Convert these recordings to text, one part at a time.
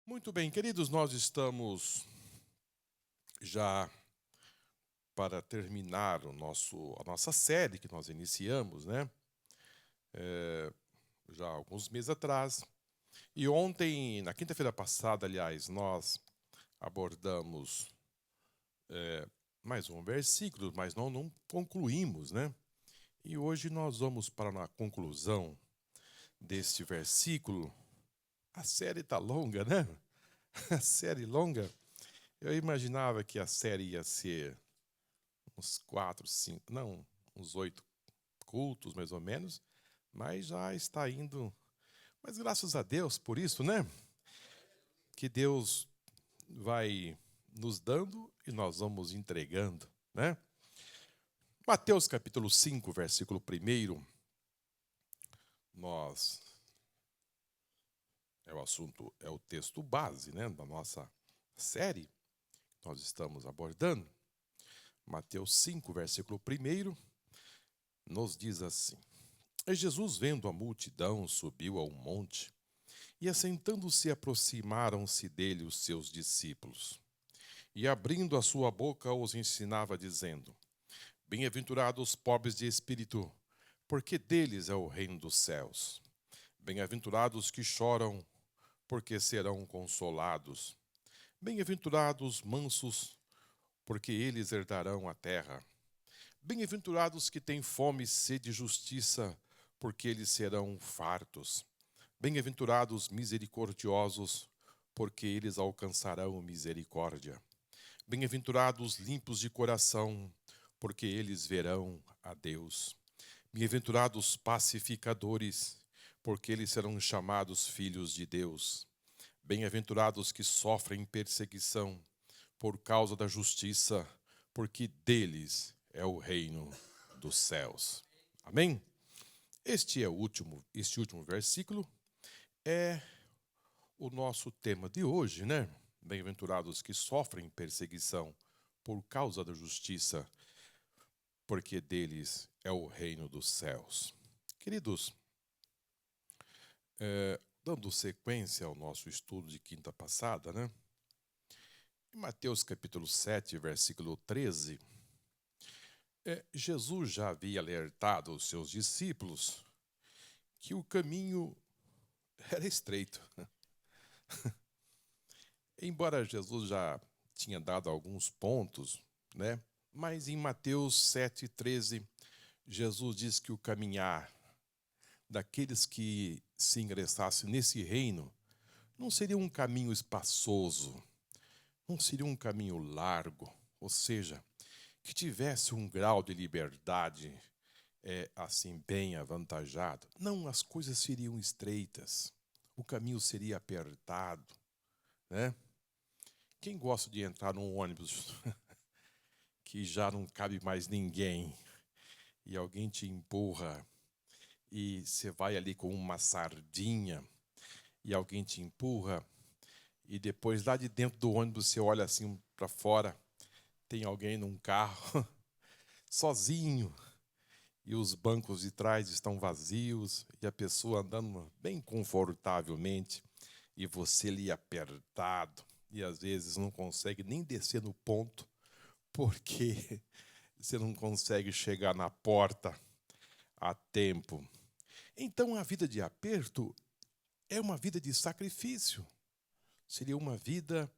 Muito bem, queridos, nós estamos já para terminar a nossa série que nós iniciamos, né? Já há alguns meses atrás. E ontem, na quinta-feira passada, aliás, nós abordamos mais um versículo, mas não concluímos, né? E hoje nós vamos para a conclusão deste versículo. A série está longa, né? A série longa. Eu imaginava que a série ia ser uns 4, 5, não, uns 8 cultos, mais ou menos, mas já está indo. Mas graças a Deus por isso, né? Que Deus vai nos dando e nós vamos entregando, né? Mateus capítulo 5, versículo 1, nós é o assunto, é o texto base, né, da nossa série que nós estamos abordando. Mateus 5, versículo 1, nos diz assim: E Jesus, vendo a multidão, subiu a um monte, e assentando-se, aproximaram-se dele os seus discípulos. E abrindo a sua boca, os ensinava, dizendo: Bem-aventurados os pobres de espírito, porque deles é o reino dos céus. Bem-aventurados que choram, porque serão consolados. Bem-aventurados os mansos, porque eles herdarão a terra. Bem-aventurados que têm fome e sede de justiça, porque eles serão fartos. Bem-aventurados misericordiosos, porque eles alcançarão misericórdia. Bem-aventurados limpos de coração, porque eles verão a Deus. Bem-aventurados pacificadores, porque eles serão chamados filhos de Deus. Bem-aventurados que sofrem perseguição por causa da justiça, porque deles é o reino dos céus. Amém? Este último versículo é o nosso tema de hoje, né? Bem-aventurados que sofrem perseguição por causa da justiça, porque deles é o reino dos céus. Queridos, dando sequência ao nosso estudo de quinta passada, né? Em Mateus capítulo 7, versículo 13, Jesus já havia alertado os seus discípulos que o caminho era estreito. Embora Jesus já tinha dado alguns pontos, né? Mas em Mateus 7,13, Jesus diz que o caminhar daqueles que se ingressassem nesse reino não seria um caminho espaçoso, não seria um caminho largo, ou seja, que tivesse um grau de liberdade assim bem avantajado. Não, as coisas seriam estreitas, o caminho seria apertado, né? Quem gosta de entrar num ônibus que já não cabe mais ninguém e alguém te empurra e você vai ali com uma sardinha e alguém te empurra e depois lá de dentro do ônibus você olha assim para fora, tem alguém num carro sozinho e os bancos de trás estão vazios e a pessoa andando bem confortavelmente e você ali apertado e às vezes não consegue nem descer no ponto porque você não consegue chegar na porta a tempo. Então a vida de aperto é uma vida de sacrifício. Seria uma vida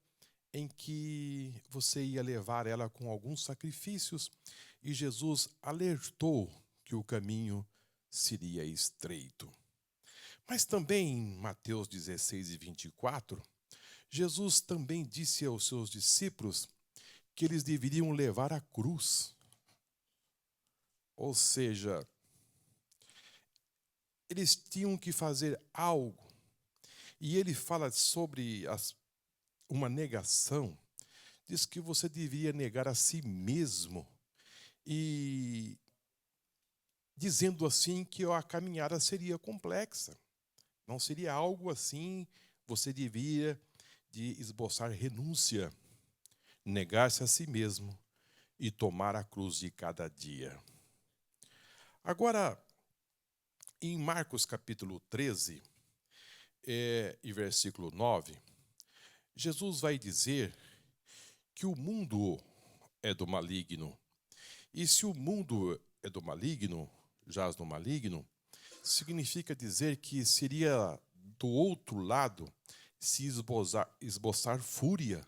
em que você ia levar ela com alguns sacrifícios e Jesus alertou que o caminho seria estreito. Mas também em Mateus 16 e 24, Jesus também disse aos seus discípulos que eles deveriam levar a cruz. Ou seja, eles tinham que fazer algo. E ele fala sobre uma negação. Diz que você deveria negar a si mesmo. E dizendo assim que a caminhada seria complexa. Não seria algo assim, você devia de esboçar renúncia, negar-se a si mesmo e tomar a cruz de cada dia. Agora, em Marcos capítulo 13, e versículo 9, Jesus vai dizer que o mundo é do maligno. E se o mundo é do maligno, jaz no maligno, significa dizer que seria do outro lado se esboçar fúria.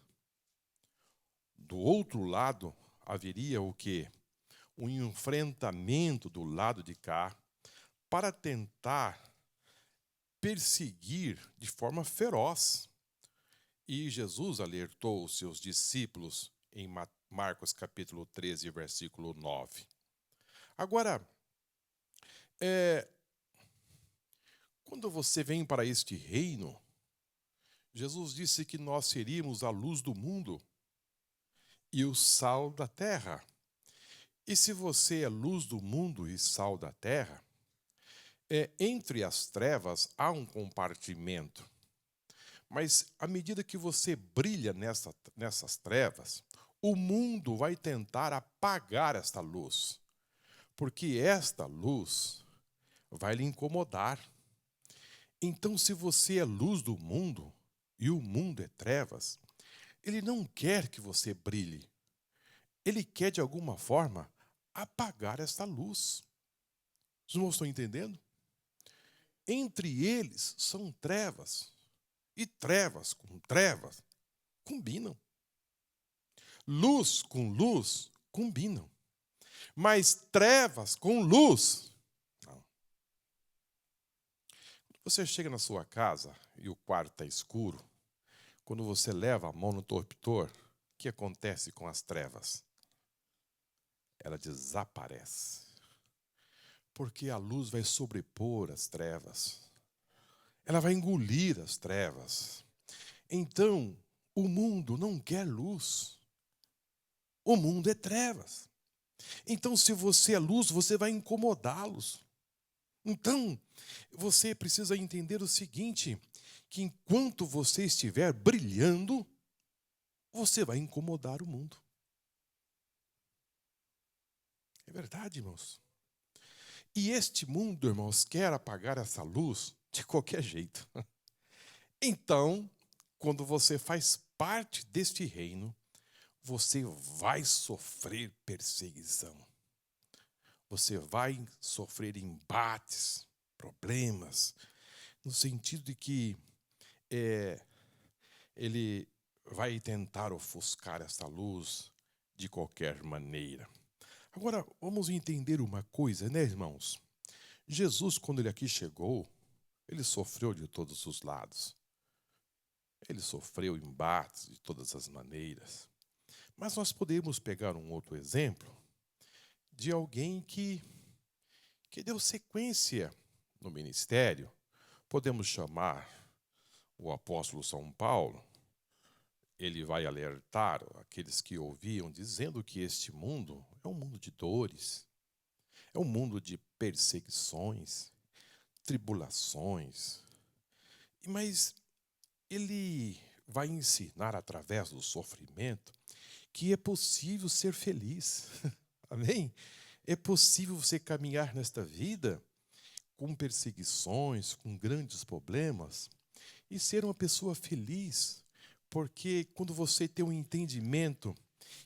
Do outro lado haveria o quê? Um enfrentamento do lado de cá para tentar perseguir de forma feroz. E Jesus alertou os seus discípulos em Marcos capítulo 13, versículo 9. Agora, quando você vem para este reino, Jesus disse que nós seríamos a luz do mundo e o sal da terra. E se você é luz do mundo e sal da terra, entre as trevas há um compartimento. Mas à medida que você brilha nessas trevas, o mundo vai tentar apagar esta luz. Porque esta luz vai lhe incomodar. Então, se você é luz do mundo e o mundo é trevas, ele não quer que você brilhe. Ele quer, de alguma forma, apagar esta luz. Vocês não estão entendendo? Entre eles são trevas. E trevas com trevas combinam. Luz com luz combinam. Mas trevas com luz, não. Quando você chega na sua casa e o quarto está escuro, quando você leva a mão no interruptor, o que acontece com as trevas? Ela desaparece. Porque a luz vai sobrepor as trevas. Ela vai engolir as trevas. Então, o mundo não quer luz. O mundo é trevas. Então, se você é luz, você vai incomodá-los. Então, você precisa entender o seguinte, que enquanto você estiver brilhando, você vai incomodar o mundo. É verdade, irmãos. E este mundo, irmãos, quer apagar essa luz de qualquer jeito. Então, quando você faz parte deste reino, você vai sofrer perseguição. Você vai sofrer embates, problemas, no sentido de que ele vai tentar ofuscar essa luz de qualquer maneira. Agora, vamos entender uma coisa, né, irmãos? Jesus, quando ele aqui chegou, ele sofreu de todos os lados. Ele sofreu embates de todas as maneiras. Mas nós podemos pegar um outro exemplo de alguém que deu sequência no ministério. Podemos chamar o apóstolo São Paulo. Ele vai alertar aqueles que ouviam, dizendo que este mundo é um mundo de dores, é um mundo de perseguições, tribulações. Mas ele vai ensinar através do sofrimento que é possível ser feliz. Amém? É possível você caminhar nesta vida com perseguições, com grandes problemas e ser uma pessoa feliz. Porque quando você tem um entendimento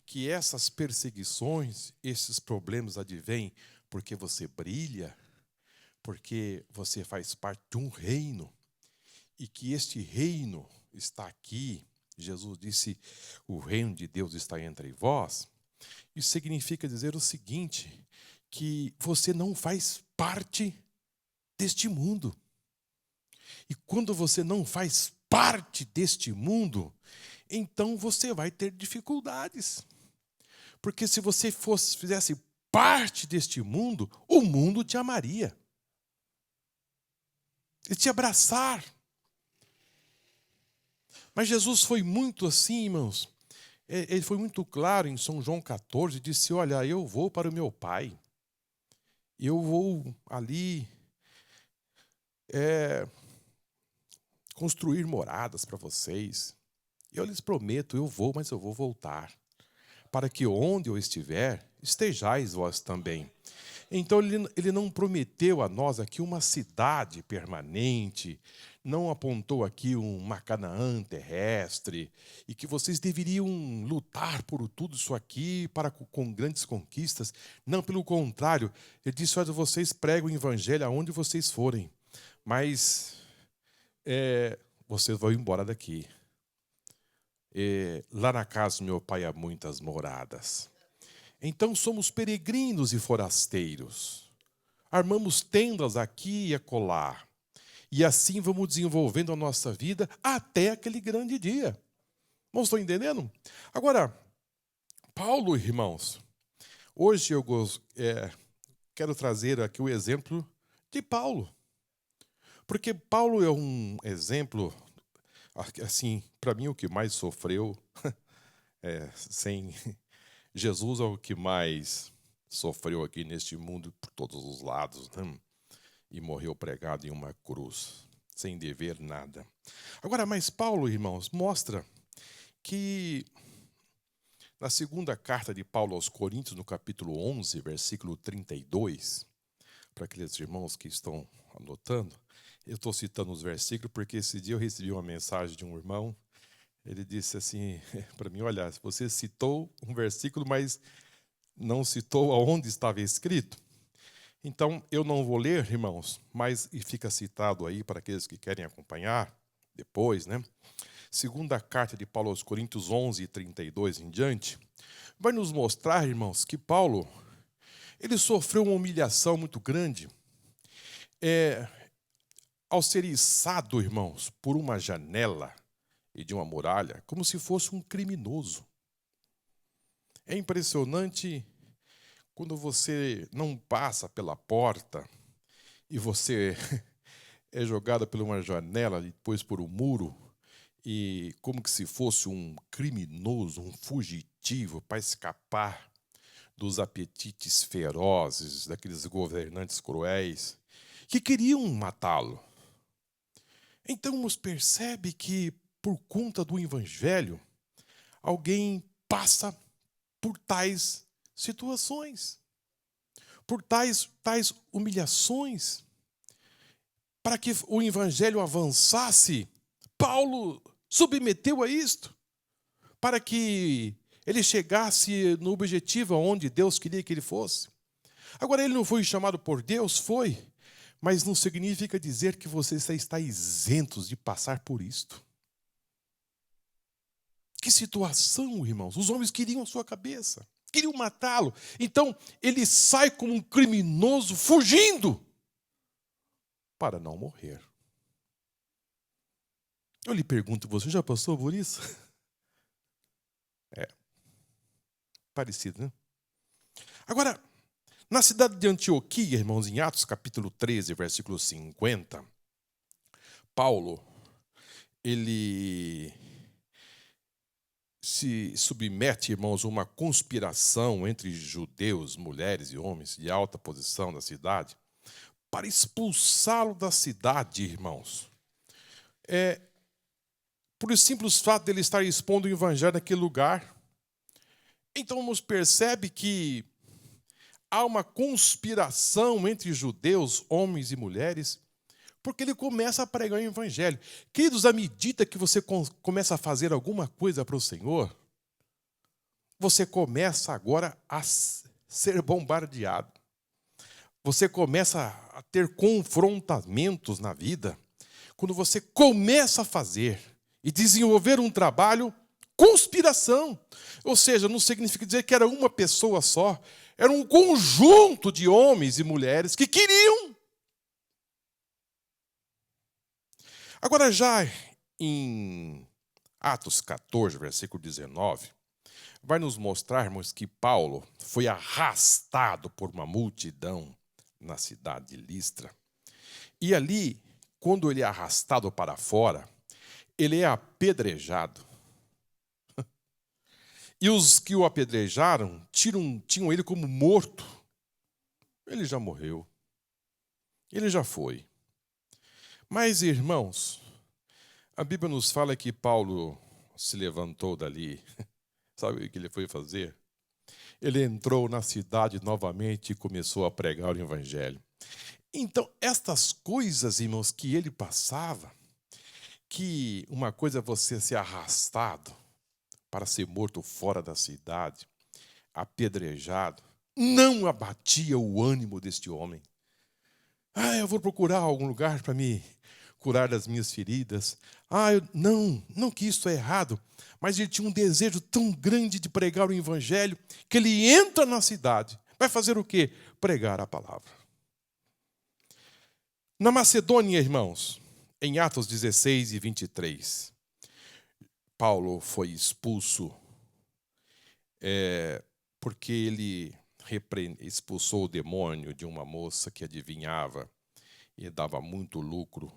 que essas perseguições, esses problemas advêm porque você brilha, porque você faz parte de um reino, e que este reino está aqui, Jesus disse, o reino de Deus está entre vós, isso significa dizer o seguinte, que você não faz parte deste mundo. E quando você não faz parte deste mundo, então você vai ter dificuldades. Porque se você fizesse parte deste mundo, o mundo te amaria. E te abraçar. Mas Jesus foi muito assim, irmãos. Ele foi muito claro em São João 14, disse, olha, eu vou para o meu Pai. Eu vou ali construir moradas para vocês. Eu lhes prometo, eu vou, mas eu vou voltar. Para que onde eu estiver, estejais vós também. Então, ele não prometeu a nós aqui uma cidade permanente, não apontou aqui uma Canaã terrestre, e que vocês deveriam lutar por tudo isso aqui com grandes conquistas. Não, pelo contrário, ele disse: olha, vocês pregam o evangelho aonde vocês forem, mas vocês vão embora daqui. Lá na casa do meu pai há muitas moradas. Então somos peregrinos e forasteiros. Armamos tendas aqui e acolá. E assim vamos desenvolvendo a nossa vida até aquele grande dia. Não estou entendendo? Agora, Paulo, irmãos, hoje eu quero trazer aqui o exemplo de Paulo. Porque Paulo é um exemplo, assim, para mim o que mais sofreu, sem Jesus é o que mais sofreu aqui neste mundo por todos os lados, né? E morreu pregado em uma cruz, sem dever nada. Agora, mas Paulo, irmãos, mostra que na segunda carta de Paulo aos Coríntios, no capítulo 11, versículo 32, para aqueles irmãos que estão anotando, eu estou citando os versículos porque esse dia eu recebi uma mensagem de um irmão. Ele disse assim para mim: olha, você citou um versículo, mas não citou aonde estava escrito. Então, eu não vou ler, irmãos, mas e fica citado aí para aqueles que querem acompanhar depois, né? Segunda carta de Paulo aos Coríntios 11, 32 em diante, vai nos mostrar, irmãos, que Paulo, ele sofreu uma humilhação muito grande ao ser içado, irmãos, por uma janela e de uma muralha, como se fosse um criminoso. É impressionante quando você não passa pela porta e você é jogado por uma janela e depois por um muro, e como que se fosse um criminoso, um fugitivo para escapar dos apetites ferozes daqueles governantes cruéis que queriam matá-lo. Então nos percebe que por conta do evangelho alguém passa por tais situações, por tais humilhações. Para que o evangelho avançasse, Paulo submeteu a isto, para que ele chegasse no objetivo aonde Deus queria que ele fosse. Agora, ele não foi chamado por Deus, foi, mas não significa dizer que você está isento de passar por isto. Que situação, irmãos! Os homens queriam a sua cabeça, queriam matá-lo. Então, ele sai como um criminoso, fugindo, para não morrer. Eu lhe pergunto, você já passou por isso? Parecido, né? Agora, na cidade de Antioquia, irmãos, em Atos capítulo 13, versículo 50, Paulo, ele se submete, irmãos, a uma conspiração entre judeus, mulheres e homens de alta posição da cidade, para expulsá-lo da cidade, irmãos. Por simples fato de ele estar expondo o evangelho naquele lugar. Então nos percebe que há uma conspiração entre judeus, homens e mulheres, porque ele começa a pregar o evangelho. Queridos, à medida que você começa a fazer alguma coisa para o Senhor, você começa agora a ser bombardeado. Você começa a ter confrontamentos na vida. Quando você começa a fazer e desenvolver um trabalho, conspiração. Ou seja, não significa dizer que era uma pessoa só. Era um conjunto de homens e mulheres que queriam. Agora, já em Atos 14, versículo 19, vai nos mostrarmos que Paulo foi arrastado por uma multidão na cidade de Listra. E ali, quando ele é arrastado para fora, ele é apedrejado. E os que o apedrejaram tinham ele como morto. Ele já morreu. Ele já foi. Mas, irmãos, a Bíblia nos fala que Paulo se levantou dali. Sabe o que ele foi fazer? ele entrou na cidade novamente e começou a pregar o evangelho. Então, estas coisas, irmãos, que ele passava, que uma coisa é você ser arrastado para ser morto fora da cidade, apedrejado, não abatia o ânimo deste homem. Eu vou procurar algum lugar para me curar das minhas feridas. Não que isso é errado, mas ele tinha um desejo tão grande de pregar o evangelho que ele entra na cidade. Vai fazer o quê? Pregar a palavra. Na Macedônia, irmãos, em Atos 16 e 23, Paulo foi expulso porque ele expulsou o demônio de uma moça que adivinhava e dava muito lucro.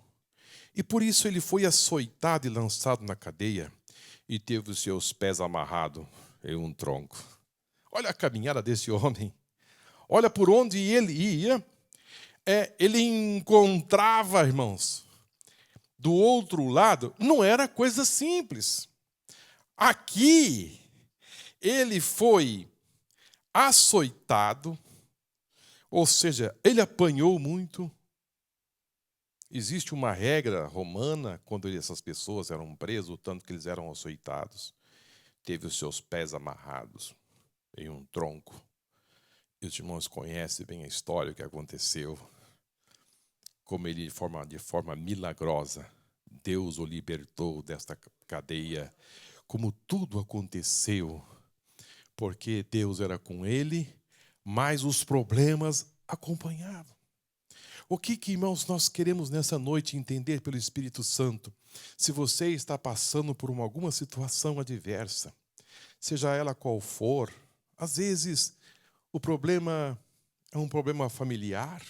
E por isso ele foi açoitado e lançado na cadeia e teve os seus pés amarrados em um tronco. Olha a caminhada desse homem. Olha por onde ele ia. Ele encontrava, irmãos, do outro lado, não era coisa simples. Aqui, ele foi açoitado, ou seja, ele apanhou muito. Existe uma regra romana, quando essas pessoas eram presas, o tanto que eles eram açoitados. Teve os seus pés amarrados em um tronco. E os irmãos conhecem bem a história, o que aconteceu. Como ele, de forma milagrosa, Deus o libertou desta cadeia. Como tudo aconteceu, porque Deus era com ele, mas os problemas acompanhavam. O que, irmãos, nós queremos nessa noite entender pelo Espírito Santo? Se você está passando por alguma situação adversa, seja ela qual for, às vezes o problema é um problema familiar,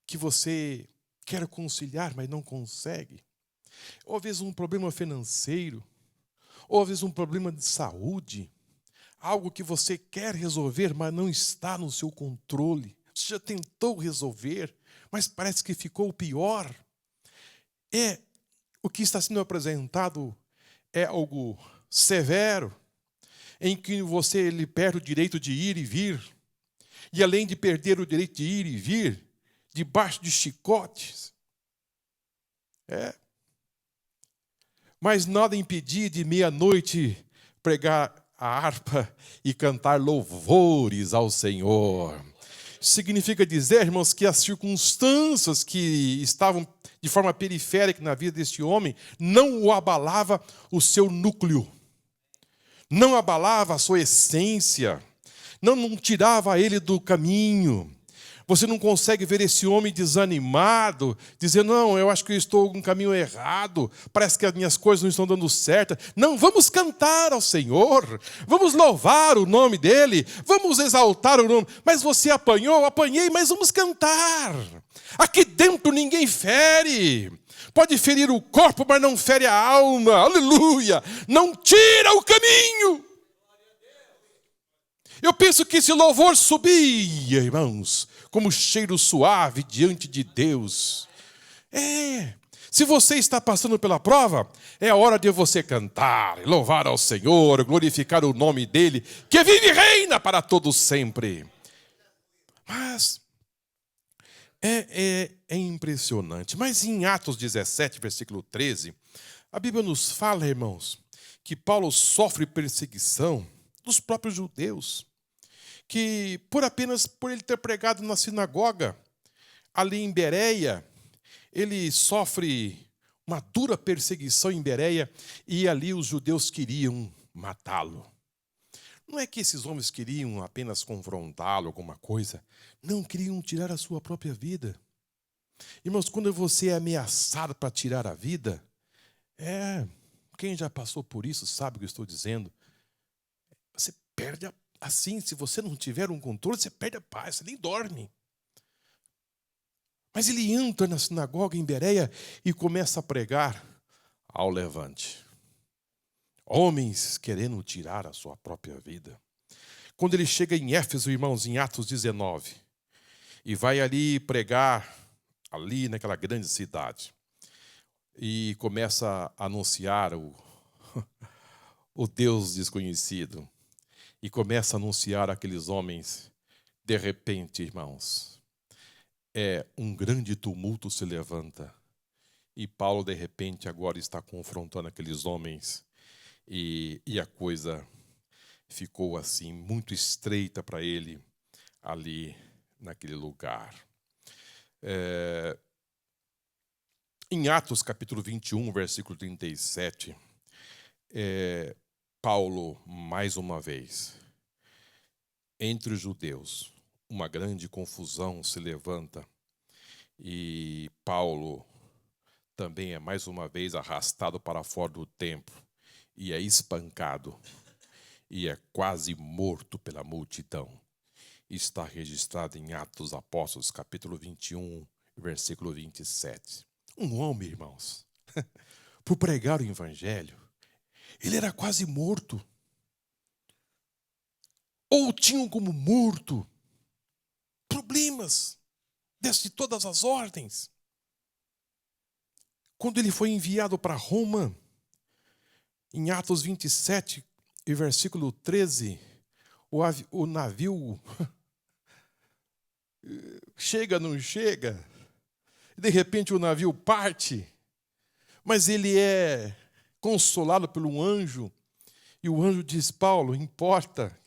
que você quer conciliar, mas não consegue. Ou às vezes um problema financeiro, ou às vezes um problema de saúde, algo que você quer resolver, mas não está no seu controle. Você já tentou resolver, mas parece que ficou pior. O que está sendo apresentado é algo severo, em que você lhe perde o direito de ir e vir. E além de perder o direito de ir e vir, debaixo de chicotes. Mas nada impedia de meia-noite pregar a harpa e cantar louvores ao Senhor. Significa dizer, irmãos, que as circunstâncias que estavam de forma periférica na vida deste homem não o abalava o seu núcleo, não abalava a sua essência, não tirava ele do caminho. Você não consegue ver esse homem desanimado, dizendo, não, eu acho que eu estou no caminho errado, parece que as minhas coisas não estão dando certo. Não, vamos cantar ao Senhor, vamos louvar o nome dEle, vamos exaltar o nome. Mas você apanhou, apanhei, mas vamos cantar. Aqui dentro ninguém fere. Pode ferir o corpo, mas não fere a alma. Aleluia! Não tira o caminho. Eu penso que esse louvor subia, irmãos, como cheiro suave diante de Deus. Se você está passando pela prova, é a hora de você cantar, louvar ao Senhor, glorificar o nome dEle, que vive e reina para todos sempre. Mas é impressionante. Mas em Atos 17, versículo 13, a Bíblia nos fala, irmãos, que Paulo sofre perseguição dos próprios judeus, que apenas por ele ter pregado na sinagoga, ali em Bereia, ele sofre uma dura perseguição em Bereia, e ali os judeus queriam matá-lo. Não é que esses homens queriam apenas confrontá-lo, alguma coisa. Não, queriam tirar a sua própria vida. Irmãos, quando você é ameaçado para tirar a vida, quem já passou por isso sabe o que eu estou dizendo. Você perde assim, se você não tiver um controle, você perde a paz, você nem dorme. Mas ele entra na sinagoga em Bereia e começa a pregar ao levante. Homens querendo tirar a sua própria vida. Quando ele chega em Éfeso, irmãos, em Atos 19, e vai ali pregar, ali naquela grande cidade, e começa a anunciar o Deus desconhecido. e começa a anunciar àqueles homens. De repente, irmãos, um grande tumulto se levanta. E Paulo, de repente, agora está confrontando aqueles homens. E a coisa ficou assim, muito estreita para ele, ali naquele lugar. Em Atos capítulo 21, versículo 37, Paulo, mais uma vez, entre os judeus, uma grande confusão se levanta e Paulo também é mais uma vez arrastado para fora do templo e é espancado e é quase morto pela multidão. Está registrado em Atos dos Apóstolos, capítulo 21, versículo 27. Um homem, irmãos, por pregar o evangelho, ele era quase morto. Ou tinham como morto problemas de todas as ordens. Quando ele foi enviado para Roma, em Atos 27 e versículo 13, o navio chega, não chega, de repente o navio parte, mas ele é consolado por um anjo, e o anjo diz: Paulo, importa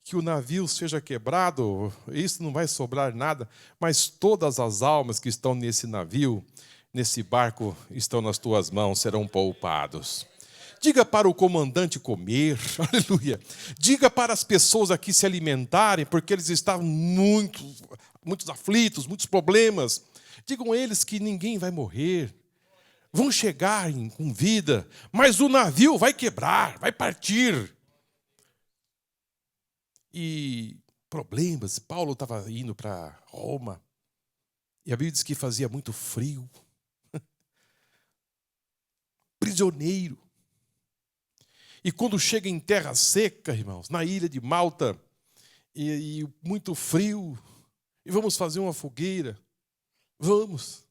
que o navio seja quebrado, isso não vai sobrar nada, mas todas as almas que estão nesse navio, nesse barco, estão nas tuas mãos, serão poupados. Diga para o comandante comer, aleluia. Diga para as pessoas aqui se alimentarem, porque eles estavam muitos aflitos, muitos problemas. Digam a eles que ninguém vai morrer, vão chegar com vida, mas o navio vai quebrar, vai partir. E problemas, Paulo estava indo para Roma, e a Bíblia diz que fazia muito frio, prisioneiro. E quando chega em terra seca, irmãos, na ilha de Malta, e muito frio, e vamos fazer uma fogueira, vamos.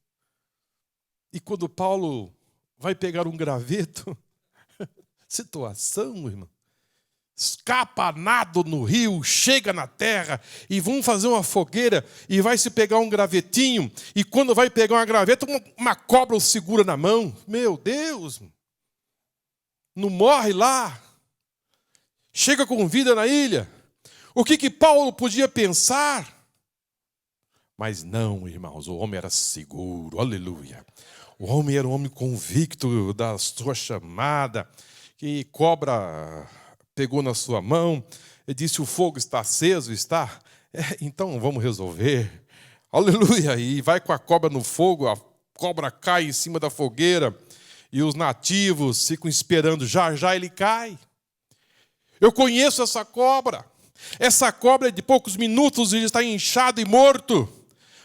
E quando Paulo vai pegar um graveto, situação, irmão, escapa nado no rio, chega na terra e vão fazer uma fogueira e vai se pegar um gravetinho e quando vai pegar uma graveta, uma cobra o segura na mão. Meu Deus! Não morre lá. Chega com vida na ilha. O que Paulo podia pensar? Mas não, irmãos, o homem era seguro, aleluia. O homem era um homem convicto da sua chamada, que cobra pegou na sua mão e disse: o fogo está aceso, está? Então vamos resolver. Aleluia! E vai com a cobra no fogo, a cobra cai em cima da fogueira e os nativos ficam esperando, já ele cai. Eu conheço essa cobra. Essa cobra de poucos minutos ele está inchado e morto.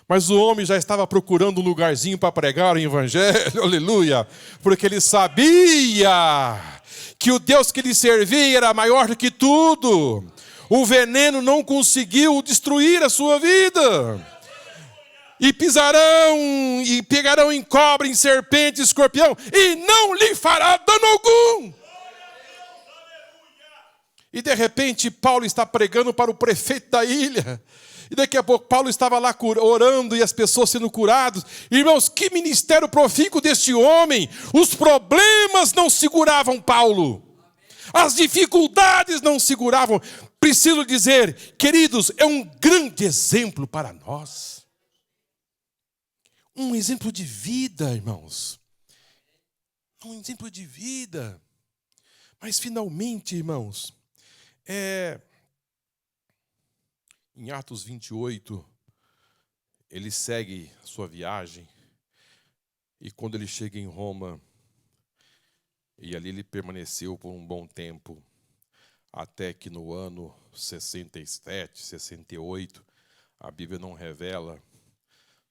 Mas o homem já estava procurando um lugarzinho para pregar o evangelho, aleluia, porque ele sabia que o Deus que ele servia era maior do que tudo. O veneno não conseguiu destruir a sua vida. E pisarão, e pegarão em cobra, em serpente, escorpião, e não lhe fará dano algum. E de repente Paulo está pregando para o prefeito da ilha. E daqui a pouco Paulo estava lá orando e as pessoas sendo curadas. Irmãos, que ministério profícuo deste homem. Os problemas não seguravam Paulo. As dificuldades não seguravam. Preciso dizer, queridos, é um grande exemplo para nós. Um exemplo de vida, irmãos. Um exemplo de vida. Mas finalmente, irmãos, em Atos 28, ele segue sua viagem, e quando ele chega em Roma, e ali ele permaneceu por um bom tempo, até que no ano 67, 68, a Bíblia não revela,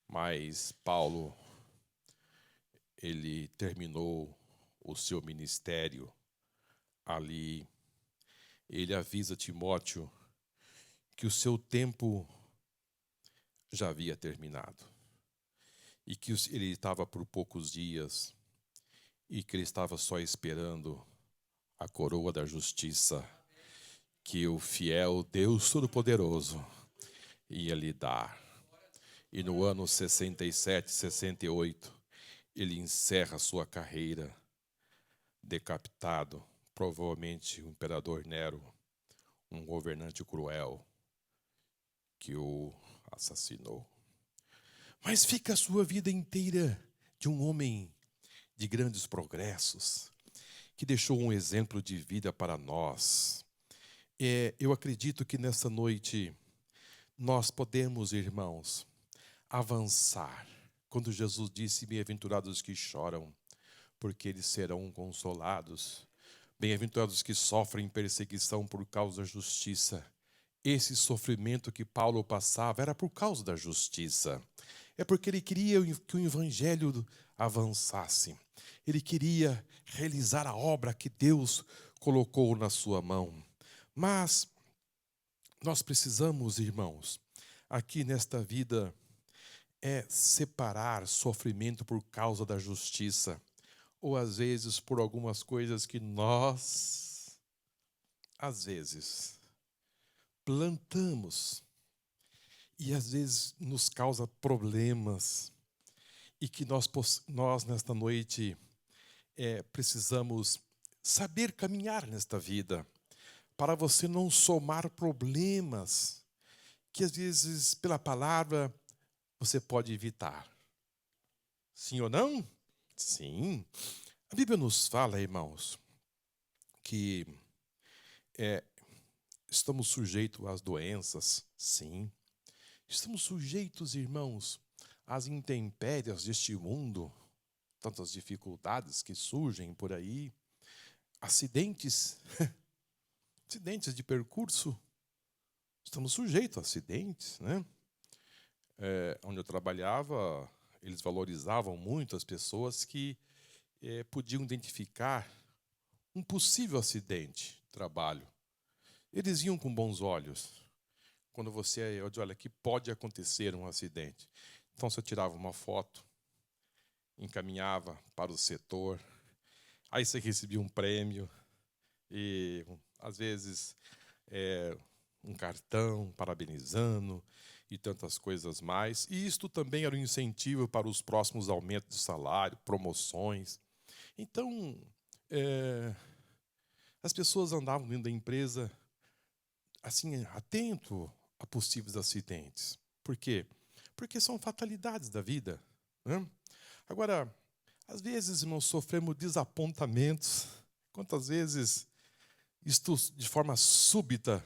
mas Paulo, ele terminou o seu ministério ali. Ele avisa Timóteo que o seu tempo já havia terminado e que ele estava por poucos dias e que ele estava só esperando a coroa da justiça que o fiel Deus Todo-Poderoso ia lhe dar. E no ano 67, 68, ele encerra sua carreira decapitado, provavelmente o imperador Nero, um governante cruel que o assassinou. Mas fica a sua vida inteira de um homem de grandes progressos, que deixou um exemplo de vida para nós. Eu acredito que nessa noite nós podemos, irmãos, avançar. Quando Jesus disse, bem-aventurados os que choram, porque eles serão consolados. Bem-aventurados os que sofrem perseguição por causa da justiça. Esse sofrimento que Paulo passava era por causa da justiça. É porque ele queria que o evangelho avançasse. Ele queria realizar a obra que Deus colocou na sua mão. Mas nós precisamos, irmãos, aqui nesta vida, separar sofrimento por causa da justiça, ou às vezes por algumas coisas que nós, às vezes, plantamos e às vezes nos causa problemas, e que nós nesta noite precisamos saber caminhar nesta vida, para você não somar problemas que às vezes pela palavra você pode evitar. Sim ou não? Sim. A Bíblia nos fala, irmãos, que estamos sujeitos às doenças. Sim. Estamos sujeitos, irmãos, às intempéries deste mundo, tantas dificuldades que surgem por aí, acidentes, acidentes de percurso. Estamos sujeitos a acidentes, né? Onde eu trabalhava, eles valorizavam muito as pessoas que podiam identificar um possível acidente de trabalho. Eles iam com bons olhos. Quando você olha que pode acontecer um acidente. Então você tirava uma foto, encaminhava para o setor, aí você recebia um prêmio e às vezes um cartão parabenizando e tantas coisas mais. E isto também era um incentivo para os próximos aumentos de salário, promoções. Então, as pessoas andavam dentro da empresa assim, atento a possíveis acidentes. Por quê? Porque são fatalidades da vida, né? Agora, às vezes nós sofremos desapontamentos. Quantas vezes isto de forma súbita,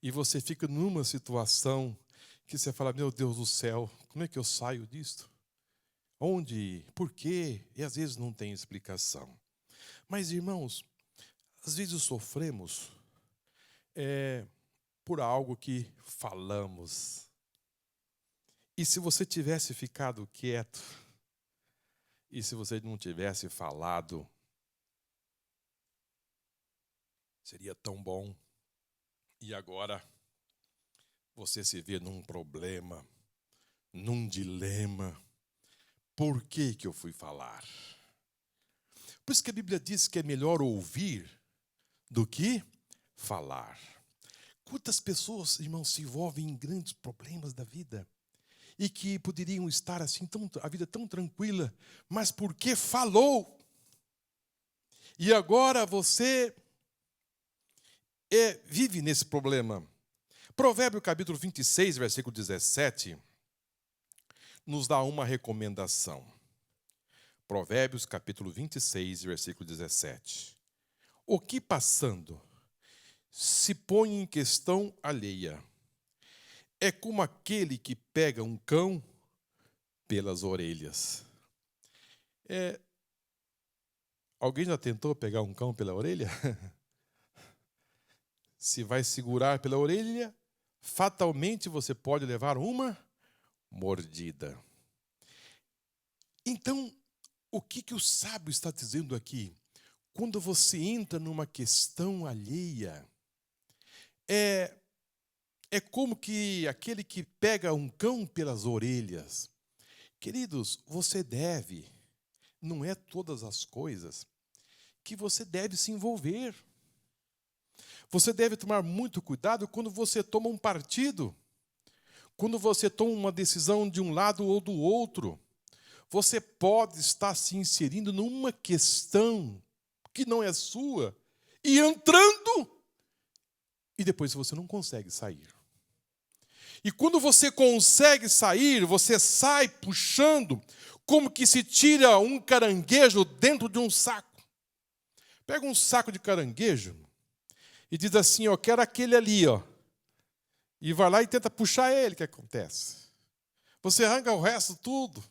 e você fica numa situação que você fala, meu Deus do céu, como é que eu saio disto? Onde? Por quê? E às vezes não tem explicação. Mas, irmãos, às vezes sofremos por algo que falamos. E se você tivesse ficado quieto, e se você não tivesse falado, seria tão bom. E agora você se vê num problema, num dilema. Por que eu fui falar? Por isso que a Bíblia diz que é melhor ouvir do que falar. Quantas pessoas, irmãos, se envolvem em grandes problemas da vida e que poderiam estar assim, a vida tão tranquila, mas porque falou. E agora você vive nesse problema. Provérbio capítulo 26, versículo 17, nos dá uma recomendação. Provérbios capítulo 26, versículo 17. O que passando se põe em questão alheia é como aquele que pega um cão pelas orelhas. Alguém já tentou pegar um cão pela orelha? Se vai segurar pela orelha, fatalmente você pode levar uma mordida. Então, o que o sábio está dizendo aqui? Quando você entra numa questão alheia, é como que aquele que pega um cão pelas orelhas. Queridos, você deve, não é todas as coisas que você deve se envolver. Você deve tomar muito cuidado quando você toma um partido, quando você toma uma decisão de um lado ou do outro. Você pode estar se inserindo numa questão que não é sua e entrando, e depois você não consegue sair. E quando você consegue sair, você sai puxando, como que se tira um caranguejo dentro de um saco. Pega um saco de caranguejo e diz assim, ó, quero aquele ali, ó. E vai lá e tenta puxar ele, o que acontece? Você arranca o resto tudo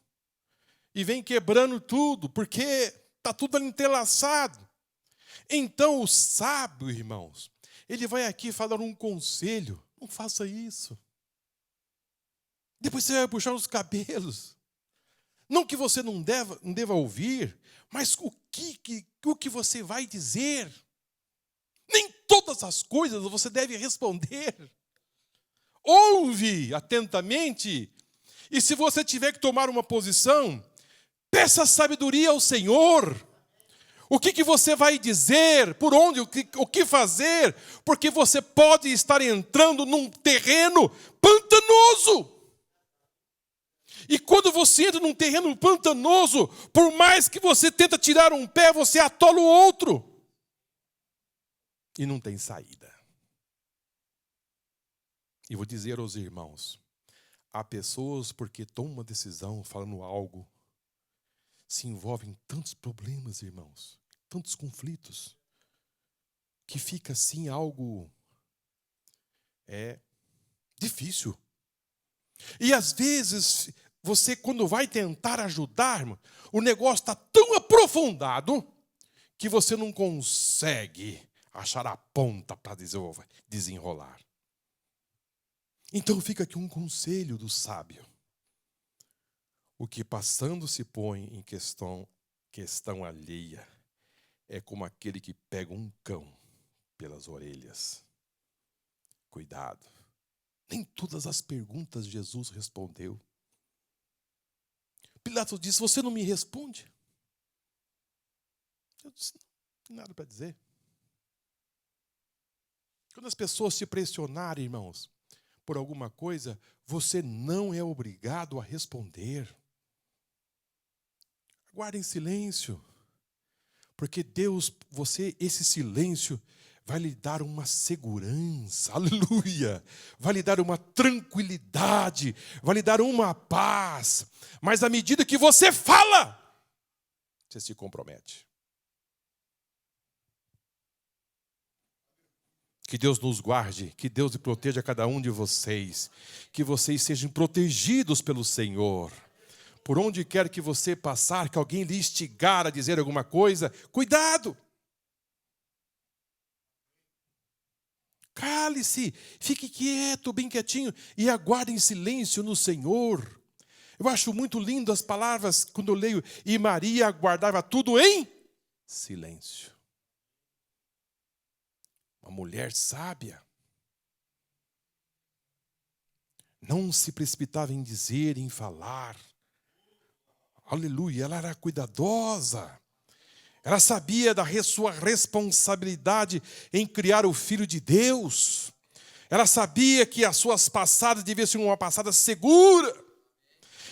e vem quebrando tudo, porque está tudo ali entrelaçado. Então o sábio, irmãos, ele vai aqui falar um conselho, não faça isso. Depois você vai puxar os cabelos. Não que você não deva ouvir, mas o que você vai dizer? Nem todas as coisas você deve responder. Ouve atentamente, e se você tiver que tomar uma posição, peça sabedoria ao Senhor. O que você vai dizer, por onde, o que fazer, porque você pode estar entrando num terreno pantanoso. E quando você entra num terreno pantanoso, por mais que você tenta tirar um pé, você atola o outro. E não tem saída. E vou dizer aos irmãos, há pessoas porque tomam uma decisão, falando algo, se envolvem em tantos problemas, irmãos, tantos conflitos, que fica assim algo difícil. E às vezes, você quando vai tentar ajudar, o negócio está tão aprofundado que você não consegue achar a ponta para desenrolar. Então fica aqui um conselho do sábio. O que passando se põe em questão alheia é como aquele que pega um cão pelas orelhas. Cuidado. Nem todas as perguntas Jesus respondeu. Pilatos disse, você não me responde? Eu disse, não tenho nada para dizer. Quando as pessoas te pressionarem, irmãos, por alguma coisa, você não é obrigado a responder. Guarde em silêncio. Porque Deus, esse silêncio vai lhe dar uma segurança, aleluia, vai lhe dar uma tranquilidade, vai lhe dar uma paz. Mas à medida que você fala, você se compromete. Que Deus nos guarde, que Deus proteja cada um de vocês, que vocês sejam protegidos pelo Senhor. Por onde quer que você passar, que alguém lhe instigar a dizer alguma coisa, cuidado! Cale-se, fique quieto, bem quietinho, e aguarde em silêncio no Senhor. Eu acho muito lindo as palavras, quando eu leio, e Maria aguardava tudo em silêncio. Uma mulher sábia. Não se precipitava em dizer, em falar. Aleluia, ela era cuidadosa. Ela sabia da sua responsabilidade em criar o Filho de Deus. Ela sabia que as suas passadas deviam ser uma passada segura.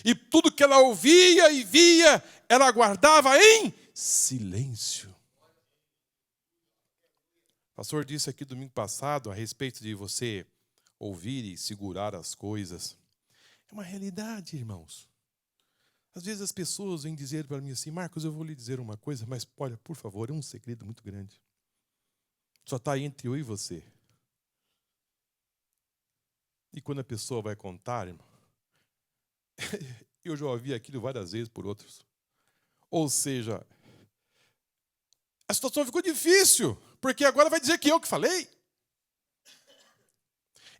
E tudo que ela ouvia e via, ela aguardava em silêncio. O pastor disse aqui domingo passado a respeito de você ouvir e segurar as coisas. É uma realidade, irmãos. Às vezes as pessoas vêm dizer para mim assim, Marcos, eu vou lhe dizer uma coisa, mas olha, por favor, é um segredo muito grande. Só está entre eu e você. E quando a pessoa vai contar, irmão, eu já ouvi aquilo várias vezes por outros. Ou seja, a situação ficou difícil, porque agora vai dizer que eu que falei.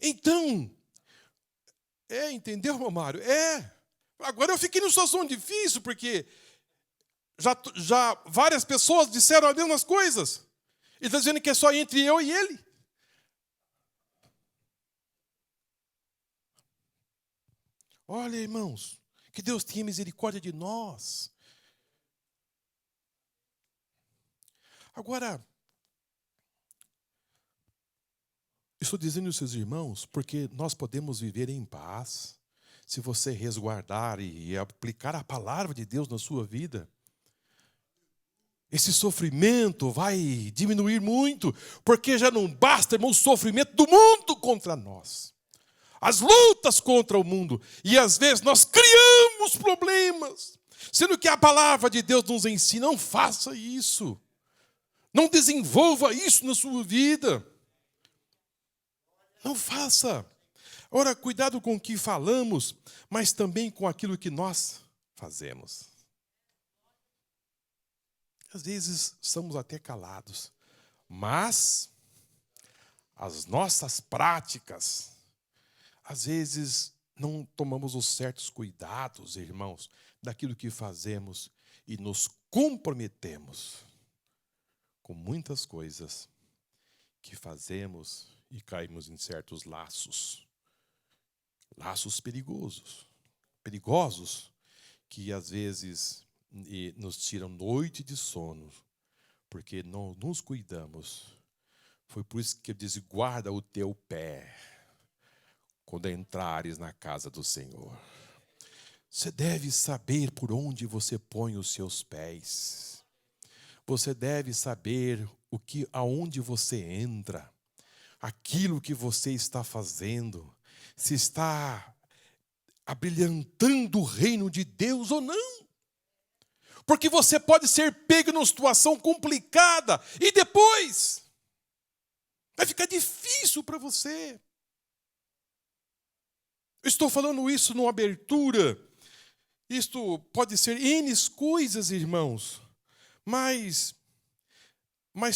Então, entendeu, meu Mário? Agora eu fiquei numa situação difícil, porque já várias pessoas disseram as mesmas coisas. Ele está dizendo que é só entre eu e ele. Olha, irmãos, que Deus tenha misericórdia de nós. Agora, Estou dizendo isso, seus irmãos, porque nós podemos viver em paz se você resguardar e aplicar a palavra de Deus na sua vida. Esse sofrimento vai diminuir muito, porque já não basta, irmão, o sofrimento do mundo contra nós. As lutas contra o mundo. E às vezes nós criamos problemas, sendo que a palavra de Deus nos ensina, não faça isso. Não desenvolva isso na sua vida. Não faça. Ora, cuidado com o que falamos, mas também com aquilo que nós fazemos. Às vezes somos até calados, mas as nossas práticas, às vezes não tomamos os certos cuidados, irmãos, daquilo que fazemos e nos comprometemos com muitas coisas que fazemos e caímos em certos laços perigosos, que às vezes nos tiram noite de sono, porque não nos cuidamos. Foi por isso que eu disse, guarda o teu pé quando entrares na casa do Senhor. Você deve saber por onde você põe os seus pés. Você deve saber aonde você entra, aquilo que você está fazendo, se está abrilhantando o reino de Deus ou não. Porque você pode ser pego numa situação complicada e depois vai ficar difícil para você. Eu estou falando isso numa abertura. Isto pode ser N coisas, irmãos. Mas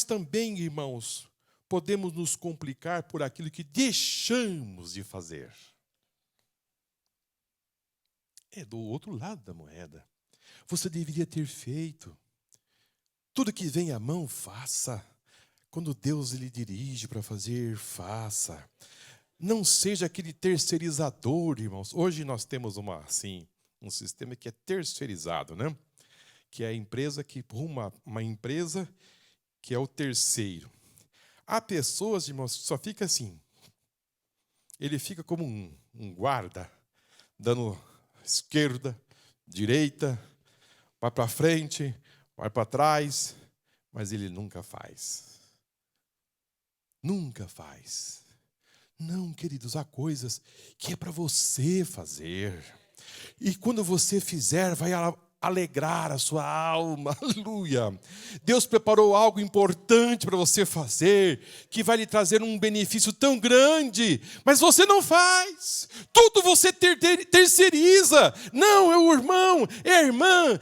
também, irmãos, podemos nos complicar por aquilo que deixamos de fazer. É do outro lado da moeda. Você deveria ter feito. Tudo que vem à mão, faça. Quando Deus lhe dirige para fazer, faça. Não seja aquele terceirizador, irmãos. Hoje nós temos um sistema que é terceirizado, né? Que é a empresa que uma empresa que é o terceiro. Há pessoas, irmãos, que só fica assim. Ele fica como um guarda, dando esquerda, direita, vai para frente, vai para trás, mas ele nunca faz. Nunca faz. Não, queridos, há coisas que é para você fazer. E quando você fizer, vai alegrar a sua alma. Aleluia. Deus preparou algo importante para você fazer, que vai lhe trazer um benefício tão grande, mas você não faz. Tudo você terceiriza. Não, é o irmão, é a irmã,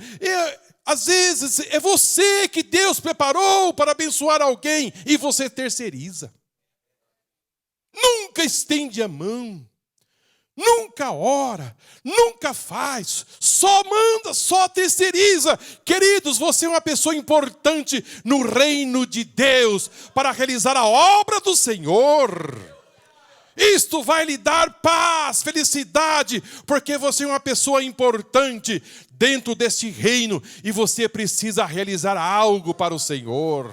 às vezes é você que Deus preparou para abençoar alguém e você terceiriza. Nunca estende a mão. Nunca ora, nunca faz, só manda, só terceiriza. Queridos, você é uma pessoa importante no reino de Deus para realizar a obra do Senhor. Isto vai lhe dar paz, felicidade, porque você é uma pessoa importante dentro deste reino e você precisa realizar algo para o Senhor.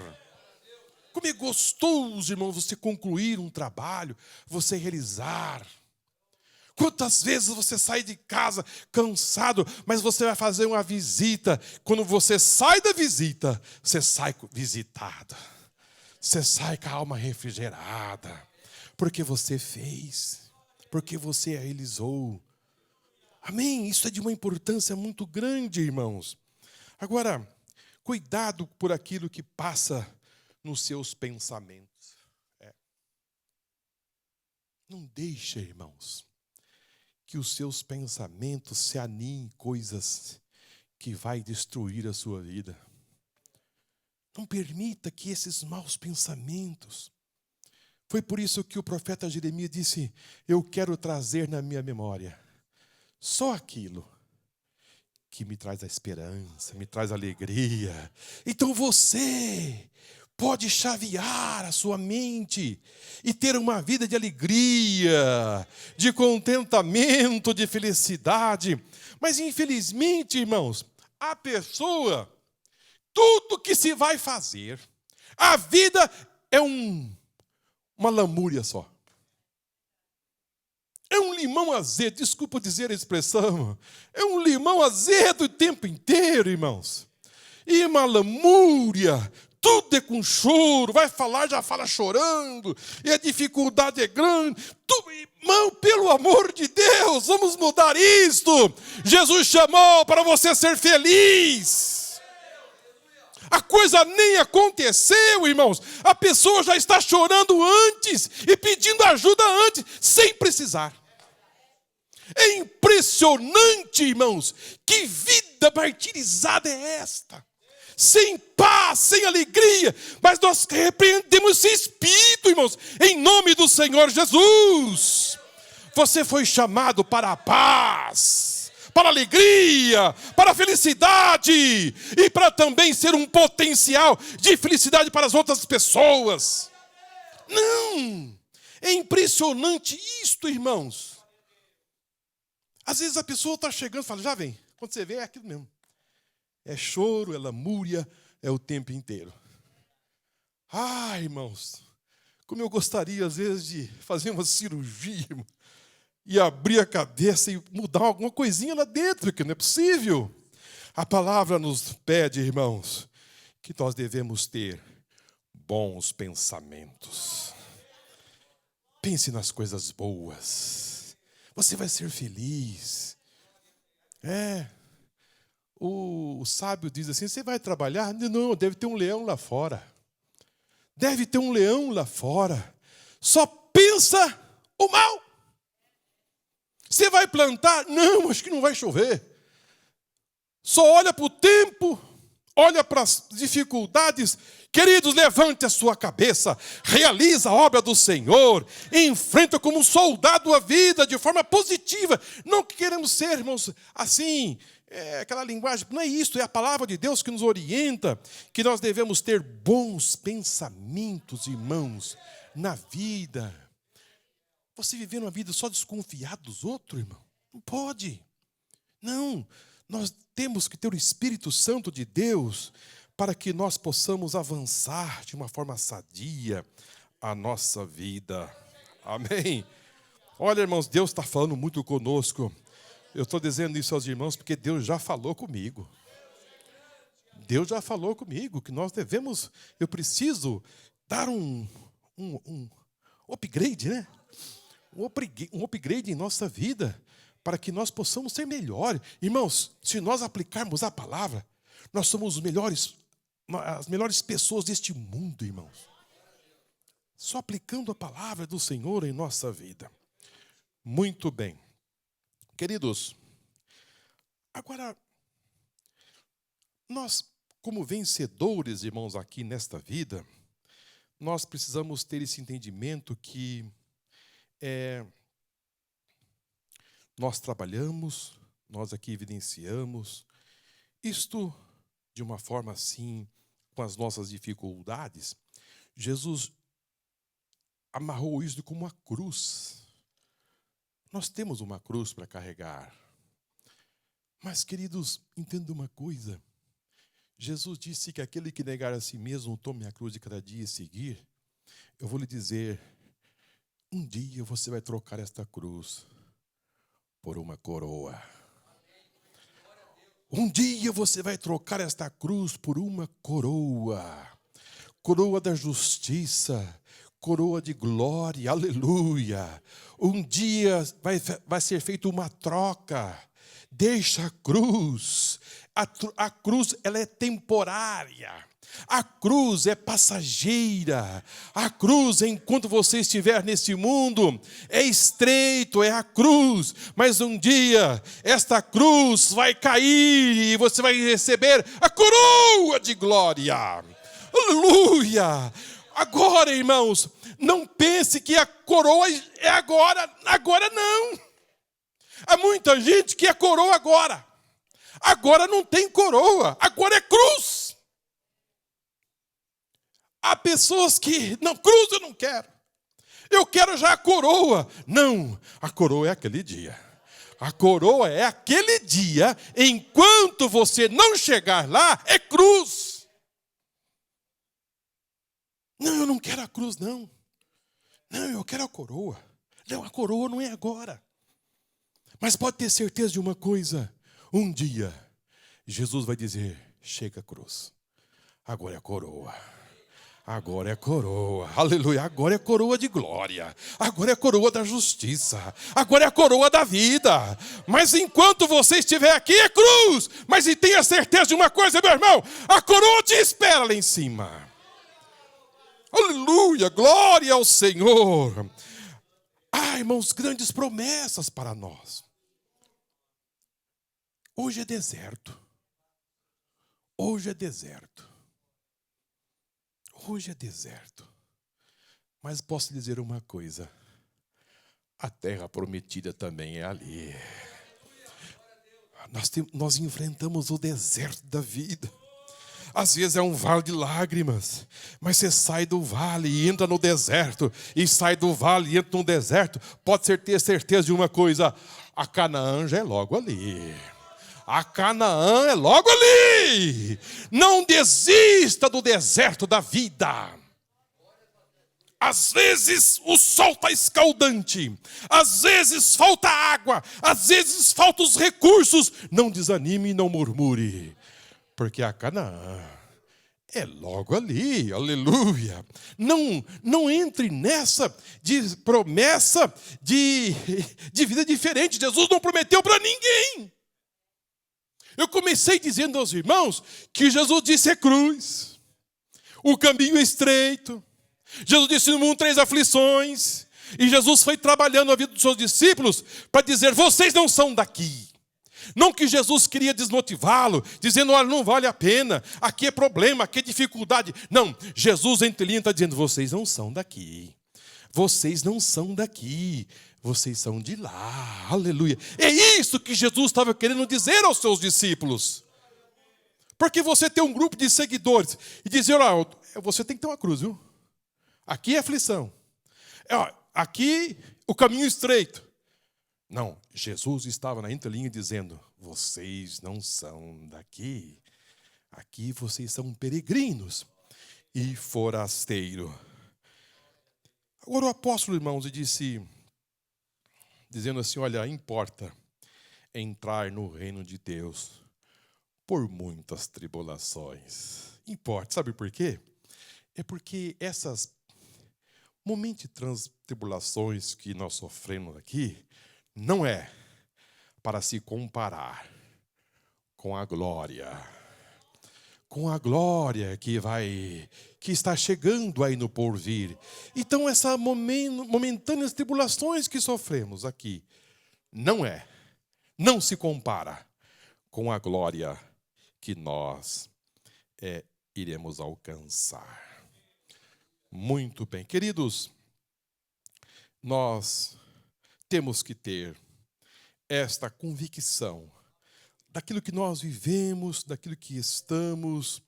Como é gostoso, irmão, você concluir um trabalho, você realizar. Quantas vezes você sai de casa cansado, mas você vai fazer uma visita. Quando você sai da visita, você sai visitado. Você sai com a alma refrigerada. Porque você fez. Porque você realizou. Amém? Isso é de uma importância muito grande, irmãos. Agora, cuidado por aquilo que passa nos seus pensamentos. Não deixe, irmãos, que os seus pensamentos se aninhem em coisas que vai destruir a sua vida. Não permita que esses maus pensamentos. Foi por isso que o profeta Jeremias disse, eu quero trazer na minha memória só aquilo que me traz a esperança, me traz a alegria. Então você pode chavear a sua mente e ter uma vida de alegria, de contentamento, de felicidade. Mas infelizmente, irmãos, a pessoa, tudo que se vai fazer, a vida é uma lamúria só. limão azedo, desculpa dizer a expressão, é um limão azedo o tempo inteiro, irmãos. E uma lamúria, tudo é com choro, vai falar, já fala chorando, e a dificuldade é grande. Irmão, pelo amor de Deus, vamos mudar isto. Jesus chamou para você ser feliz. A coisa nem aconteceu, irmãos. A pessoa já está chorando antes e pedindo ajuda antes, sem precisar. É impressionante, irmãos, que vida martirizada é esta. Sem paz, sem alegria, mas nós repreendemos esse espírito, irmãos, em nome do Senhor Jesus. Você foi chamado para a paz, para a alegria, para a felicidade e para também ser um potencial de felicidade para as outras pessoas. Não, é impressionante isto, irmãos. Às vezes a pessoa está chegando e fala, já vem, quando você vê é aquilo mesmo. É choro, é lamúria, é o tempo inteiro. Ah, irmãos, como eu gostaria, às vezes, de fazer uma cirurgia, irmão, e abrir a cabeça e mudar alguma coisinha lá dentro, que não é possível. A palavra nos pede, irmãos, que nós devemos ter bons pensamentos. Pense nas coisas boas. Você vai ser feliz. O sábio diz assim, você vai trabalhar? Não, deve ter um leão lá fora. Deve ter um leão lá fora. Só pensa o mal. Você vai plantar? Não, acho que não vai chover. Só olha para o tempo, olha para as dificuldades. Queridos, levante a sua cabeça, realiza a obra do Senhor, enfrenta como um soldado a vida de forma positiva. Não queremos ser, irmãos, assim, aquela linguagem, não é isso, é a palavra de Deus que nos orienta, que nós devemos ter bons pensamentos, irmãos, na vida. Você viver uma vida só desconfiado dos outros, irmão? Não pode. Não, nós temos que ter o Espírito Santo de Deus para que nós possamos avançar de uma forma sadia a nossa vida. Amém? Olha, irmãos, Deus está falando muito conosco. Eu estou dizendo isso aos irmãos porque Deus já falou comigo. Deus já falou comigo que nós devemos, eu preciso dar um upgrade, né? Um upgrade em nossa vida, para que nós possamos ser melhores. Irmãos, se nós aplicarmos a palavra, nós somos as melhores pessoas deste mundo, irmãos. Só aplicando a palavra do Senhor em nossa vida. Muito bem. Queridos, agora, nós, como vencedores, irmãos, aqui nesta vida, nós precisamos ter esse entendimento que nós trabalhamos, nós aqui evidenciamos, isto de uma forma assim, com as nossas dificuldades. Jesus amarrou isso como uma cruz. Nós temos uma cruz para carregar. Mas, queridos, entenda uma coisa. Jesus disse que aquele que negar a si mesmo, tome a cruz de cada dia e seguir. Eu vou lhe dizer, um dia você vai trocar esta cruz por uma coroa. Um dia você vai trocar esta cruz por uma coroa. Coroa da justiça, coroa de glória, aleluia. Um dia vai ser feita uma troca. Deixa a cruz. A cruz, ela é temporária. A cruz é passageira. A cruz, enquanto você estiver nesse mundo, é estreito, é a cruz. Mas um dia, esta cruz vai cair e você vai receber a coroa de glória. Aleluia! Agora, irmãos, não pense que a coroa é agora. Agora não. Há muita gente que é coroa agora. Agora não tem coroa. Agora é cruz. Há pessoas que, não, cruz eu não quero. Eu quero já a coroa. Não, a coroa é aquele dia. A coroa é aquele dia. Enquanto você não chegar lá, é cruz. Não, eu não quero a cruz, não. Não, eu quero a coroa. Não, a coroa não é agora. Mas pode ter certeza de uma coisa: um dia Jesus vai dizer: chega a cruz, agora é a coroa. Agora é coroa, aleluia, agora é coroa de glória, agora é coroa da justiça, agora é a coroa da vida. Mas enquanto você estiver aqui é cruz. Mas e tenha certeza de uma coisa, meu irmão: a coroa te espera lá em cima. Aleluia, glória ao Senhor. Ah, irmãos, grandes promessas para nós. Hoje é deserto. Hoje é deserto. Hoje é deserto. Mas posso dizer uma coisa: a terra prometida também é ali. Nós enfrentamos o deserto da vida. Às vezes é um vale de lágrimas, mas você sai do vale e entra no deserto, e sai do vale e entra no deserto. Pode ter certeza de uma coisa: a Canaã já é logo ali. A Canaã é logo ali. Não desista do deserto da vida. Às vezes o sol está escaldante, às vezes falta água, às vezes faltam os recursos. Não desanime e não murmure, porque a Canaã é logo ali, aleluia. Não entre nessa de promessa de vida diferente. Jesus não prometeu para ninguém. Eu comecei dizendo aos irmãos que Jesus disse é cruz, o caminho é estreito. Jesus disse no mundo 3 aflições. E Jesus foi trabalhando a vida dos seus discípulos para dizer: vocês não são daqui. Não que Jesus queria desmotivá-lo, dizendo: olha, não vale a pena, aqui é problema, aqui é dificuldade. Não, Jesus entre linhas está dizendo: vocês não são daqui. Vocês não são daqui. Vocês são de lá, aleluia. É isso que Jesus estava querendo dizer aos seus discípulos. Porque você tem um grupo de seguidores e dizer: olha, você tem que ter uma cruz, viu? Aqui é aflição. Aqui o caminho estreito. Não, Jesus estava na entrelinha dizendo: vocês não são daqui. Aqui vocês são peregrinos e forasteiros. Agora o apóstolo, irmãos, dizendo assim: olha, importa entrar no reino de Deus por muitas tribulações. Importa, sabe por quê? É porque essas momentos de tribulações que nós sofremos aqui não é para se comparar com a glória que está chegando aí no porvir. Então essas momentâneas tribulações que sofremos aqui não se compara com a glória que nós iremos alcançar. Muito bem, queridos, nós temos que ter esta convicção daquilo que nós vivemos, daquilo que estamos,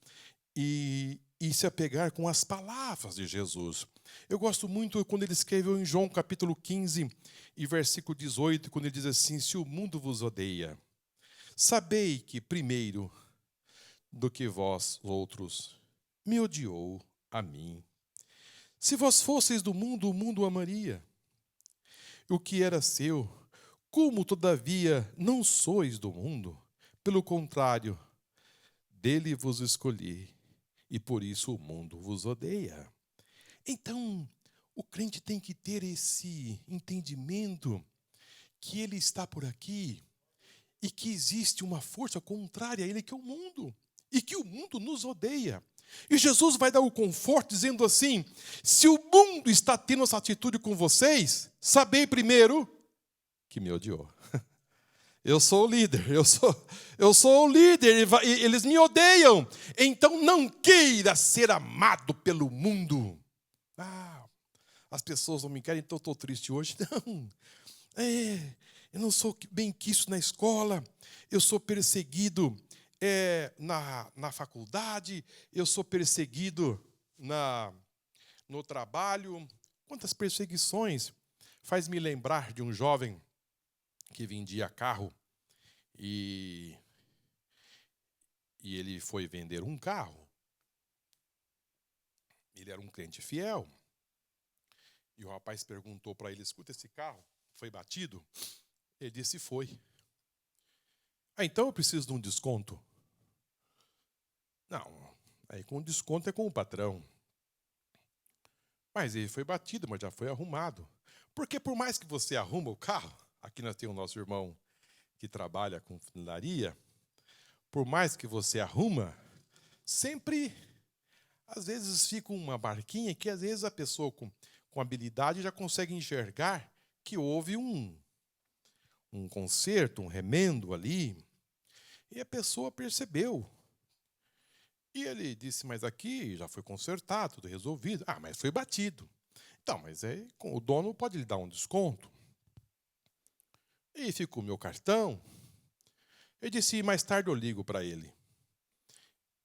e se apegar com as palavras de Jesus. Eu gosto muito quando ele escreveu em João capítulo 15 e versículo 18, quando ele diz assim: se o mundo vos odeia, sabei que primeiro do que vós outros me odiou a mim. Se vós fosseis do mundo, o mundo amaria o que era seu. Como, todavia, não sois do mundo, pelo contrário, dele vos escolhi, e por isso o mundo vos odeia. Então, o crente tem que ter esse entendimento que ele está por aqui e que existe uma força contrária a ele, que é o mundo, e que o mundo nos odeia. E Jesus vai dar o conforto dizendo assim: se o mundo está tendo essa atitude com vocês, sabei primeiro que me odiou. Eu sou o líder, eu sou o líder, eles me odeiam. Então não queira ser amado pelo mundo. As pessoas não me querem, então eu estou triste hoje. Não, eu não sou bem quisto na escola, eu sou perseguido na faculdade, eu sou perseguido no trabalho. Quantas perseguições! Faz-me lembrar de um jovem que vendia carro e ele foi vender um carro. Ele era um crente fiel. E o rapaz perguntou para ele: escuta, esse carro foi batido? Ele disse: foi. Então eu preciso de um desconto? Não, aí com desconto é com o patrão. Mas ele foi batido, mas já foi arrumado. Porque por mais que você arruma o carro, aqui nós temos o nosso irmão que trabalha com funilaria, por mais que você arruma, sempre, às vezes, fica uma marquinha que, às vezes, a pessoa com habilidade já consegue enxergar que houve um conserto, um remendo ali, e a pessoa percebeu. E ele disse: mas aqui já foi consertado, tudo resolvido. Ah, mas foi batido. Então, mas o dono pode lhe dar um desconto. E ficou o meu cartão. Eu disse: mais tarde eu ligo para ele.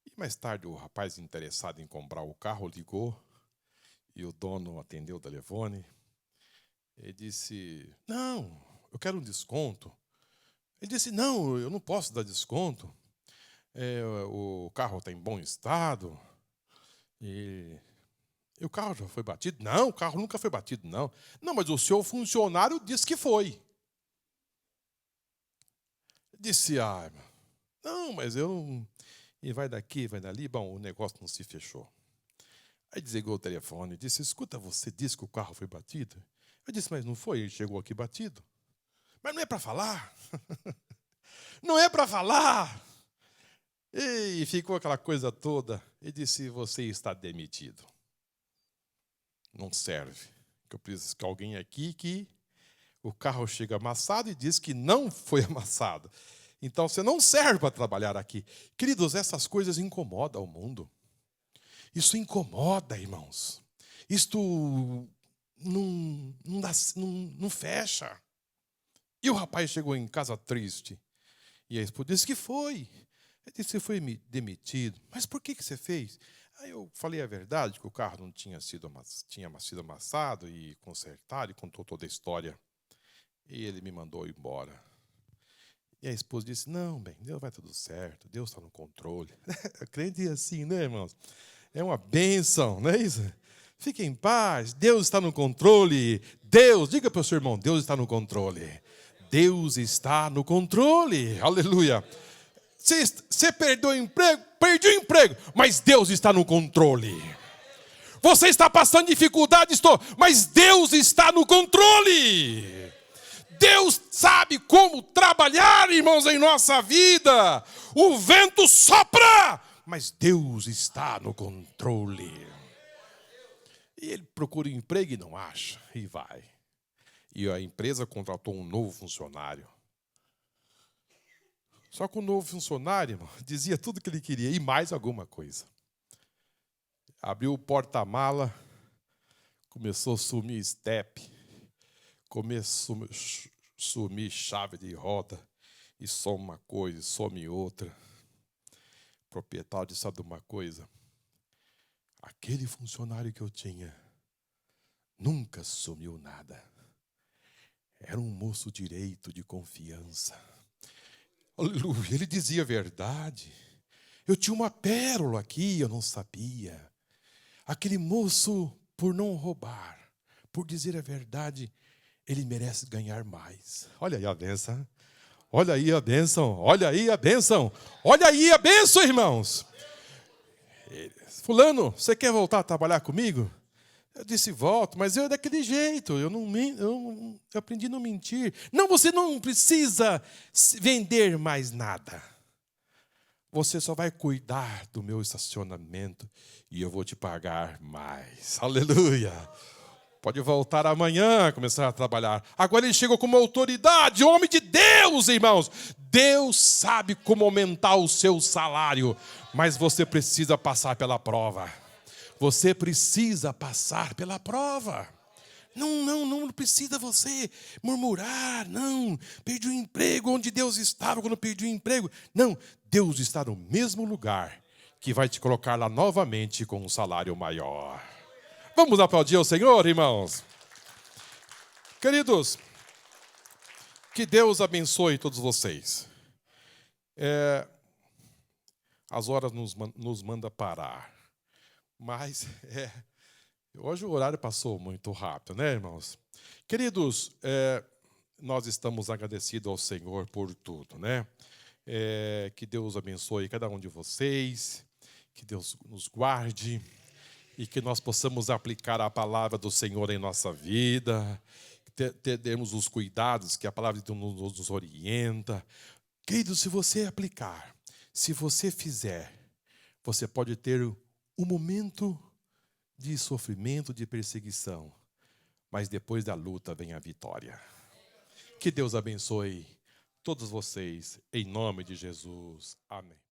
E mais tarde o rapaz interessado em comprar o carro ligou. E o dono atendeu o telefone. Ele disse: não, eu quero um desconto. Ele disse: não, eu não posso dar desconto. O carro está em bom estado. E o carro já foi batido? Não, o carro nunca foi batido, não. Não, mas o seu funcionário disse que foi. Disse: não, mas eu não... E vai daqui, vai dali. Bom, o negócio não se fechou. Aí desligou o telefone e disse: escuta, você disse que o carro foi batido? Eu disse: mas não foi, ele chegou aqui batido. Mas não é para falar. Não é para falar. E ficou aquela coisa toda. Ele disse: você está demitido. Não serve. Eu preciso que alguém aqui que o carro chega amassado e diz que não foi amassado. Então você não serve para trabalhar aqui. Queridos, essas coisas incomodam o mundo. Isso incomoda, irmãos. Isto não fecha. E o rapaz chegou em casa triste. E a esposa disse que foi. Ele disse: você foi demitido. Mas por que você fez? Aí eu falei a verdade, que o carro não tinha sido amassado e consertado, e contou toda a história. E ele me mandou embora. E a esposa disse: não, bem, Deus vai tudo certo, Deus está no controle. Crente assim, né, irmãos? É uma bênção, não é isso? Fique em paz, Deus está no controle. Deus, diga para o seu irmão: Deus está no controle. Deus está no controle, aleluia. Você perdeu o emprego? Perdi o emprego, mas Deus está no controle. Você está passando dificuldade? Estou, mas Deus está no controle. Deus sabe como trabalhar, irmãos, em nossa vida. O vento sopra, mas Deus está no controle. E ele procura um emprego e não acha, e vai. E a empresa contratou um novo funcionário. Só que o novo funcionário, irmão, dizia tudo que ele queria e mais alguma coisa. Abriu o porta-mala, começou a sumir step, começou a sumir chave de roda, e some uma coisa, e some outra. O proprietário disse: sabe de uma coisa? Aquele funcionário que eu tinha nunca sumiu nada. Era um moço direito, de confiança. Aleluia, ele dizia a verdade. Eu tinha uma pérola aqui, eu não sabia. Aquele moço, por não roubar, por dizer a verdade, ele merece ganhar mais. Olha aí a bênção. Olha aí a bênção. Olha aí a bênção. Olha aí a bênção, irmãos. Fulano, você quer voltar a trabalhar comigo? Eu disse: volto, mas eu daquele jeito, eu aprendi a não mentir. Não, você não precisa vender mais nada. Você só vai cuidar do meu estacionamento e eu vou te pagar mais. Aleluia. Pode voltar amanhã, começar a trabalhar. Agora ele chegou com uma autoridade, homem de Deus, irmãos. Deus sabe como aumentar o seu salário, mas você precisa passar pela prova. Você precisa passar pela prova. Não precisa você murmurar, não. Perdi o emprego onde Deus estava quando perdi o emprego. Não, Deus está no mesmo lugar que vai te colocar lá novamente com um salário maior. Vamos aplaudir o Senhor, irmãos. Queridos, que Deus abençoe todos vocês. As horas nos manda parar. Mas, hoje o horário passou muito rápido, né, irmãos? Queridos, nós estamos agradecidos ao Senhor por tudo, né? Que Deus abençoe cada um de vocês, que Deus nos guarde e que nós possamos aplicar a palavra do Senhor em nossa vida, termos os cuidados que a palavra de Deus nos orienta. Querido, se você aplicar, se você fizer, você pode ter um momento de sofrimento, de perseguição, mas depois da luta vem a vitória. Que Deus abençoe todos vocês, em nome de Jesus. Amém.